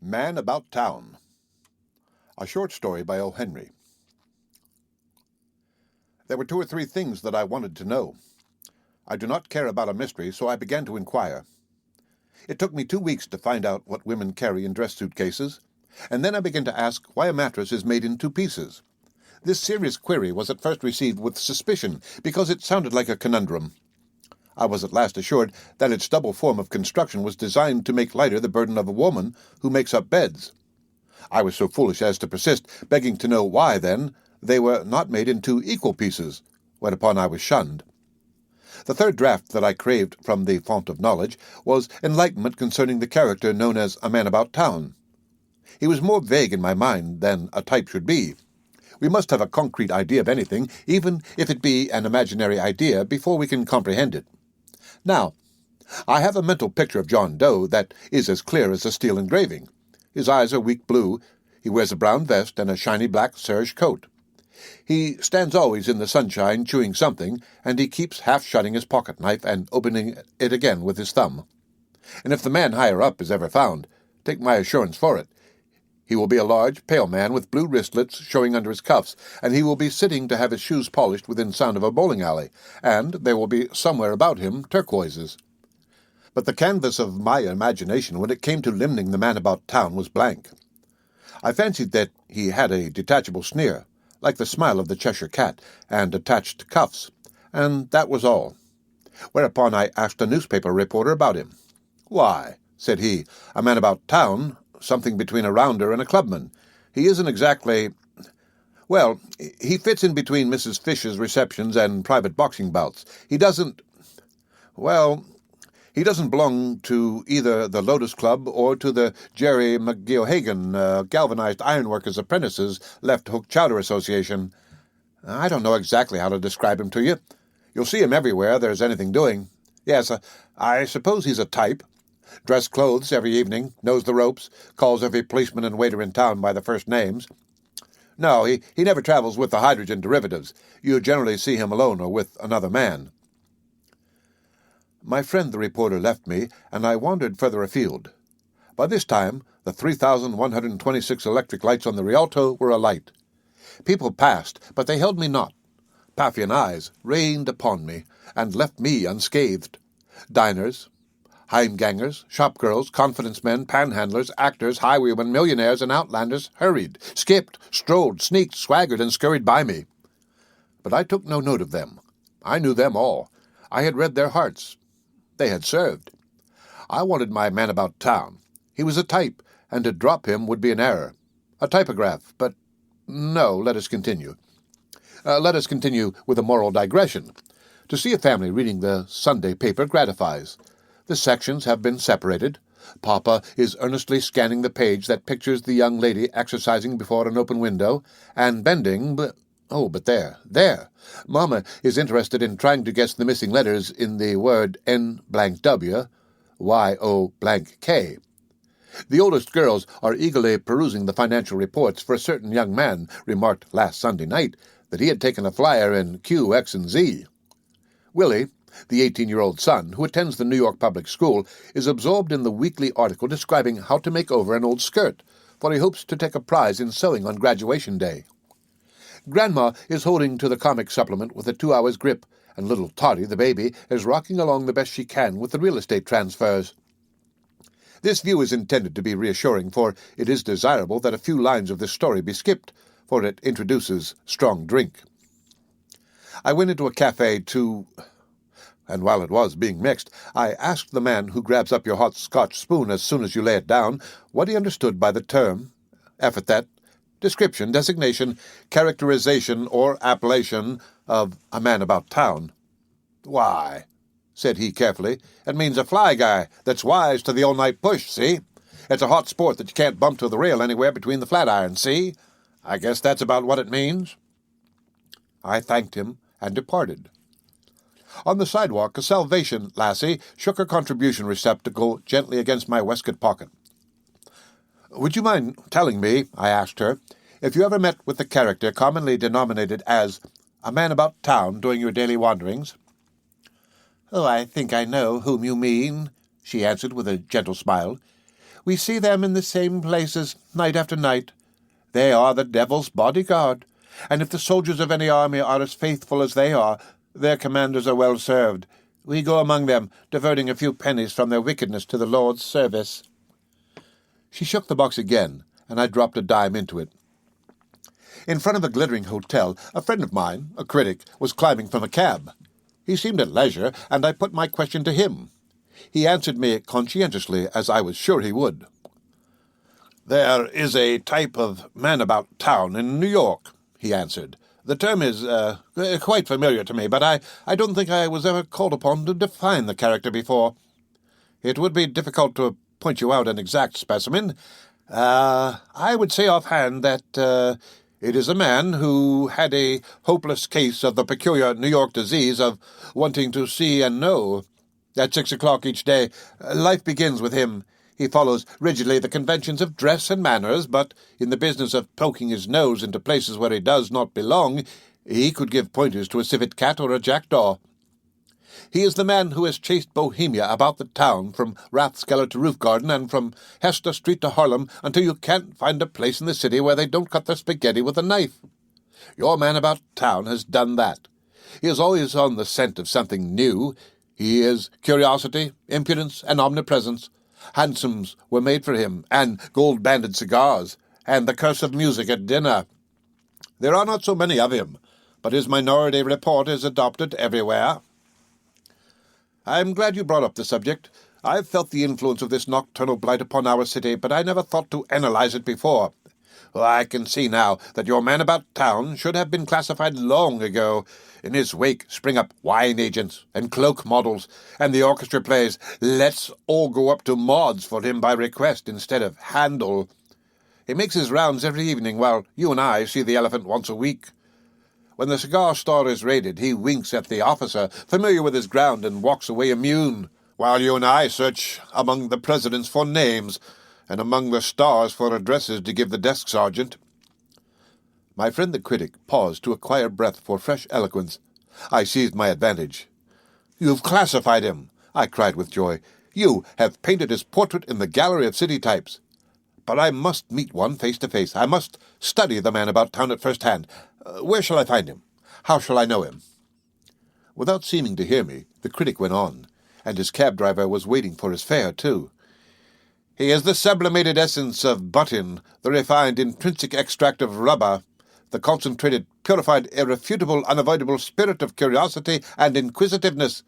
Man About Town, a short story by O. Henry. There were 2 or 3 things that I wanted to know. I do not care about a mystery, so I began to inquire. It took me 2 weeks to find out what women carry in dress suitcases, and then I began to ask why a mattress is made in 2 pieces. This serious query was at first received with suspicion, because it sounded like a conundrum. I was at last assured that its double form of construction was designed to make lighter the burden of a woman who makes up beds. I was so foolish as to persist, begging to know why, then, they were not made in 2 equal pieces, whereupon I was shunned. The third draught that I craved from the fount of knowledge was enlightenment concerning the character known as a man about town. He was more vague in my mind than a type should be. We must have a concrete idea of anything, even if it be an imaginary idea, before we can comprehend it. Now, I have a mental picture of John Doe that is as clear as a steel engraving. His eyes are weak blue, he wears a brown vest and a shiny black serge coat. He stands always in the sunshine chewing something, and he keeps half-shutting his pocket-knife and opening it again with his thumb. And if the man higher up is ever found, take my assurance for it, he will be a large, pale man with blue wristlets showing under his cuffs, and he will be sitting to have his shoes polished within sound of a bowling alley, and there will be somewhere about him turquoises. But the canvas of my imagination when it came to limning the man about town was blank. I fancied that he had a detachable sneer, like the smile of the Cheshire cat, and attached cuffs, and that was all. Whereupon I asked a newspaper reporter about him. "Why," said he, "a man about town, something between a rounder and a clubman. He isn't exactly... Well, he fits in between Mrs. Fish's receptions and private boxing bouts. He doesn't belong to either the Lotus Club or to the Jerry McGeohagan Galvanized Ironworkers Apprentices Left Hook Chowder Association. I don't know exactly how to describe him to you. You'll see him everywhere there's anything doing. Yes, I suppose he's a type. Dress clothes every evening, knows the ropes, calls every policeman and waiter in town by their first names. No, he never travels with the hydrogen derivatives. You generally see him alone or with another man." My friend the reporter left me, and I wandered further afield. By this time, the 3,126 electric lights on the Rialto were alight. People passed, but they held me not. Paphian eyes rained upon me, and left me unscathed. Diners, heimgangers, shopgirls, confidence men, panhandlers, actors, highwaymen, millionaires, and outlanders hurried, skipped, strolled, sneaked, swaggered, and scurried by me. But I took no note of them. I knew them all. I had read their hearts. They had served. I wanted my man about town. He was a type, and to drop him would be an error. A typograph, but no, let us continue. Let us continue with a moral digression. To see a family reading the Sunday paper gratifies. The sections have been separated. Papa is earnestly scanning the page that pictures the young lady exercising before an open window, and bending, but there! Mamma is interested in trying to guess the missing letters in the word N-W, Y-O-K. The oldest girls are eagerly perusing the financial reports, for a certain young man remarked last Sunday night that he had taken a flyer in Q, X, and Z. Willie, the 18-year-old son, who attends the New York public school, is absorbed in the weekly article describing how to make over an old skirt, for he hopes to take a prize in sewing on graduation day. Grandma is holding to the comic supplement with a 2 hours grip, and little Toddy, the baby, is rocking along the best she can with the real estate transfers. This view is intended to be reassuring, for it is desirable that a few lines of this story be skipped, for it introduces strong drink. I went into a cafe and while it was being mixed, I asked the man who grabs up your hot Scotch spoon as soon as you lay it down what he understood by the term, epithet, description, designation, characterization, or appellation of a man about town. "Why," said he carefully, "it means a fly guy that's wise to the all-night push, see? It's a hot sport that you can't bump to the rail anywhere between the flatirons, see? I guess that's about what it means." I thanked him and departed. On the sidewalk, a Salvation lassie shook her contribution receptacle gently against my waistcoat pocket. "Would you mind telling me," I asked her, "if you ever met with the character commonly denominated as a man about town during your daily wanderings?" "Oh, I think I know whom you mean," she answered with a gentle smile. We see them in the same places, night after night. They are the devil's bodyguard, and if the soldiers of any army are as faithful as they are, their commanders are well served. We go among them, diverting a few pennies from their wickedness to the Lord's service." She shook the box again, and I dropped a dime into it. In front of the glittering hotel, a friend of mine, a critic, was climbing from a cab. He seemed at leisure, and I put my question to him. He answered me conscientiously, as I was sure he would. "There is a type of man about town in New York," he answered. "The term is quite familiar to me, but I don't think I was ever called upon to define the character before. It would be difficult to point you out an exact specimen. I would say offhand that it is a man who had a hopeless case of the peculiar New York disease of wanting to see and know. At 6 o'clock each day, life begins with him. He follows rigidly the conventions of dress and manners, but in the business of poking his nose into places where he does not belong, he could give pointers to a civet cat or a jackdaw. He is the man who has chased Bohemia about the town, from Rathskeller to Roof Garden, and from Hester Street to Harlem, until you can't find a place in the city where they don't cut their spaghetti with a knife. Your man about town has done that. He is always on the scent of something new. He is curiosity, impudence, and omnipresence. Hansoms were made for him, and gold-banded cigars, and the curse of music at dinner. There are not so many of him, but his minority report is adopted everywhere." "I'm glad you brought up the subject. I've felt the influence of this nocturnal blight upon our city, but I never thought to analyze it before. Well, I can see now that your man about town should have been classified long ago. In his wake spring up wine agents and cloak models, and the orchestra plays 'Let's All Go Up to Maud's' for him by request instead of Handel. He makes his rounds every evening, while you and I see the elephant once a week. When the cigar store is raided, he winks at the officer, familiar with his ground, and walks away immune, while you and I search among the presidents for names, and among the stars for addresses to give the desk sergeant." My friend the critic paused to acquire breath for fresh eloquence. I seized my advantage. "You've classified him," I cried with joy. "You have painted his portrait in the gallery of city types. But I must meet one face to face. I must study the man about town at first hand. Where shall I find him? How shall I know him?" Without seeming to hear me, the critic went on, and his cab driver was waiting for his fare, too. "He is the sublimated essence of button, the refined intrinsic extract of rubber, the concentrated, purified, irrefutable, unavoidable spirit of curiosity and inquisitiveness.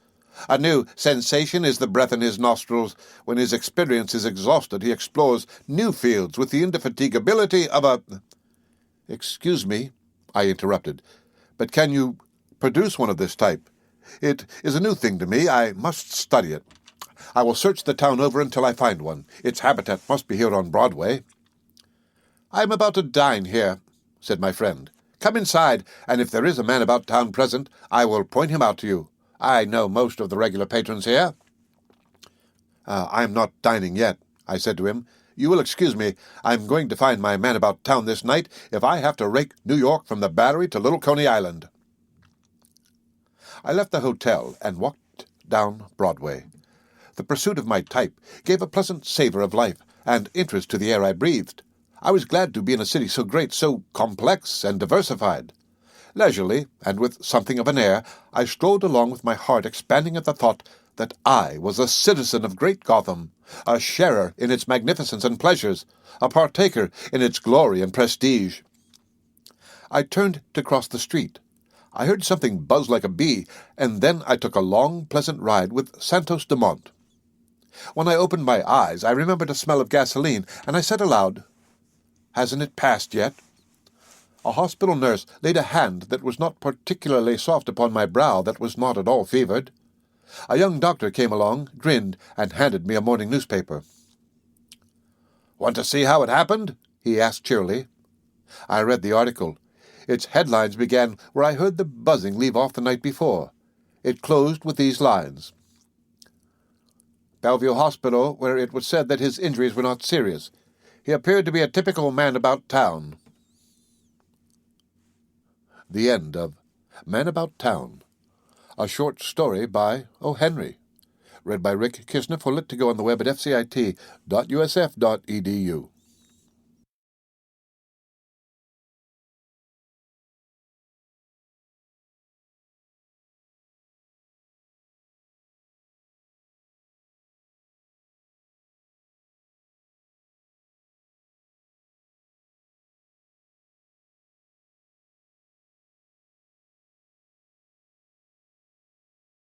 A new sensation is the breath in his nostrils. When his experience is exhausted, he explores new fields with the indefatigability of a—" "Excuse me," I interrupted, "but can you produce one of this type? It is a new thing to me. I must study it. I will search the town over until I find one. Its habitat must be here on Broadway." "I am about to dine here," said my friend. "Come inside, and if there is a man about town present, I will point him out to you. I know most of the regular patrons here." "I am not dining yet," I said to him. "You will excuse me. I'm going to find my man about town this night if I have to rake New York from the Battery to Little Coney Island." I left the hotel and walked down Broadway. The pursuit of my type gave a pleasant savor of life and interest to the air I breathed. I was glad to be in a city so great, so complex and diversified. Leisurely, and with something of an air, I strolled along with my heart expanding at the thought that I was a citizen of great Gotham, a sharer in its magnificence and pleasures, a partaker in its glory and prestige. I turned to cross the street. I heard something buzz like a bee, and then I took a long, pleasant ride with Santos Dumont. When I opened my eyes, I remembered a smell of gasoline, and I said aloud, "Hasn't it passed yet?" A hospital nurse laid a hand that was not particularly soft upon my brow that was not at all fevered. A young doctor came along, grinned, and handed me a morning newspaper. "Want to see how it happened?" he asked cheerily. I read the article. Its headlines began where I heard the buzzing leave off the night before. It closed with these lines: "Bellevue Hospital, where it was said that his injuries were not serious. He appeared to be a typical man about town." The end of Man About Town, a short story by O. Henry, Read by Rick Kishner for Lit to Go on the web at fcit.usf.edu.